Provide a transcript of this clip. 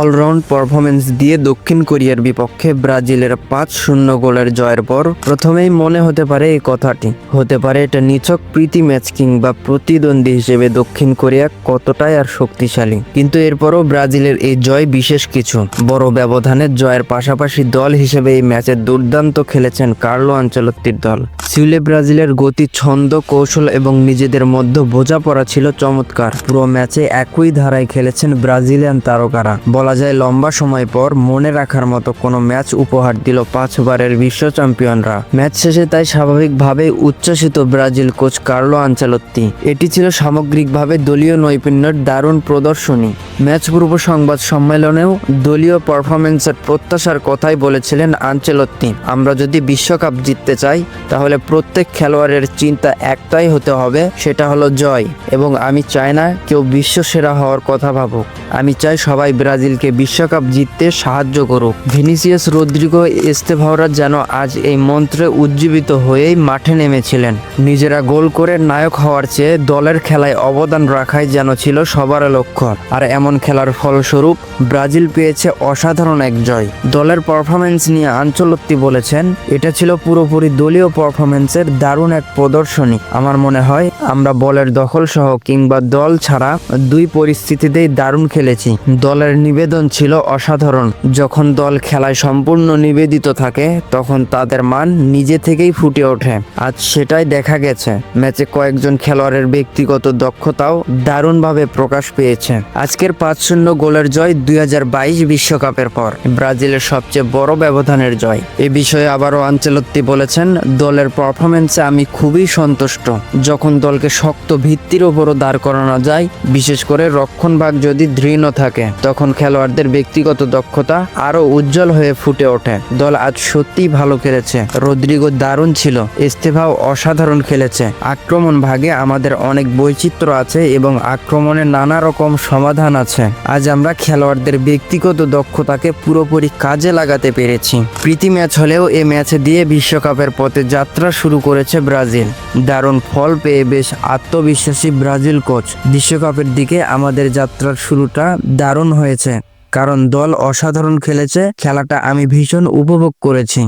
All-round performance দিয়ে দক্ষিণ কোরিয়ার বিপক্ষে ব্রাজিলের 5-0 গোলের জয়ের পর প্রথমেই মনে হতে পারে এই কথাটি হতে পারে এটা নিছক প্রীতি ম্যাচ কিংবা প্রতিদ্বন্দ্বী হিসেবে দক্ষিণ কোরিয়া কতটাই আর শক্তিশালী, কিন্তু এরপরও ব্রাজিলের এই জয় বিশেষ কিছু। বড় ব্যবধানের জয়ের পাশাপাশি দল হিসেবে এই ম্যাচে দুর্দান্ত খেলেছেন কার্লো আনচেলত্তির দল। সিউলে ব্রাজিলের গতি, ছন্দ, কৌশল এবং নিজেদের মধ্যে বোঝাপড়া ছিল চমৎকার। পুরো ম্যাচে একই ধারায় খেলেছেন ব্রাজিলিয়ান তারকারা। বলা যায় লম্বা সময় পর মনে রাখার মতো কোনো ম্যাচ উপহার দিল 5 বারের বিশ্ব চ্যাম্পিয়নরা। ম্যাচ শেষে তাই স্বাভাবিকভাবেই উচ্ছ্বসিত ব্রাজিল কোচ কার্লো আনচেলত্তি। এটি ছিল সামগ্রিকভাবে দলীয় নৈপুণ্যের দারুণ প্রদর্শনী। ম্যাচ পূর্ব সংবাদ সম্মেলনেও দলীয় পারফরমেন্সের প্রত্যাশার কথাই বলেছিলেন আনচেলত্তি। আমরা যদি বিশ্বকাপ জিততে চাই তাহলে প্রত্যেক খেলোয়াড়ের চিন্তা একটাই হতে হবে, সেটা হলো জয়। এবং আমি চাই না কেউ বিশ্ব সেরা হওয়ার কথা ভাবুক, আমি চাই সবাই ব্রাজিলকে বিশ্বকাপ জিততে সাহায্য করুক। ভিনিসিয়াস, রদ্রিগো, এস্তেভাওরা যেন আজ এই মন্ত্রে উজ্জীবিত হয়েই মাঠে নেমেছিলেন। নিজেরা গোল করে নায়ক হওয়ার চেয়ে দলের খেলায় অবদান রাখাই যেন ছিল সবার লক্ষ্য। আর এমন খেলার ফলস্বরূপ ব্রাজিল পেয়েছে অসাধারণ এক জয়। দলের পারফরমেন্স নিয়ে আনচেলত্তি বলেছেন, এটা ছিল পুরোপুরি দলীয় পারফরমেন্সের দারুণ এক প্রদর্শনী। আমার মনে হয় আমরা বলের দখল সহ কিংবা দল ছাড়া দুই পরিস্থিতিতেই দারুণ খেলেছি। দলের নিবেদন ছিল অসাধারণ। যখন দল খেলায় সম্পূর্ণ নিবেদিত থাকে তখন তাদের মান নিজে থেকেই ফুটে ওঠে। আজ সেটাই দেখা গেছে। ম্যাচে কয়েকজন খেলোয়াড়ের ব্যক্তিগত দক্ষতাও দারুণভাবে প্রকাশ পেয়েছে। আজকের 5-0 গোলের জয় 2022 বিশ্বকাপের পর ব্রাজিলের সবচেয়ে বড় ব্যবধানের জয়। এ বিষয়ে আবারও আনচেলত্তি বলেছেন, দলের পারফরমেন্সে আমি খুবই সন্তুষ্ট। যখন দলকে শক্ত ভিত্তির ওপরও দাঁড় করানো যায়, বিশেষ করে রক্ষণভাগ যদি দৃঢ় থাকে, তখন খেলোয়াড়দের ব্যক্তিগত দক্ষতা আরও উজ্জ্বল হয়ে ফুটে ওঠে। দল আজ সত্যিই ভালো খেলেছে। রদ্রিগো দারুণ ছিল, এস্তেভাও অসাধারণ খেলেছে। আক্রমণ ভাগে আমাদের অনেক বৈচিত্র্য আছে এবং আক্রমণে নানা রকম সমাধান আছে। আজ আমরা খেলোয়াড়দের ব্যক্তিগত দক্ষতাকে পুরোপুরি কাজে লাগাতে পেরেছি। প্রীতি ম্যাচ হলেও এ ম্যাচে দিয়ে বিশ্বকাপের পথে যাত্রা শুরু করেছে ব্রাজিল। দারুণ ফল পেয়ে বেশ আত্মবিশ্বাসী ব্রাজিল কোচ। বিশ্বকাপের দিকে আমাদের যাত্রার শুরুটা দারুণ হয়েছে, কারণ দল অসাধারণ খেলেছে। খেলাটা আমি ভীষণ উপভোগ করেছি।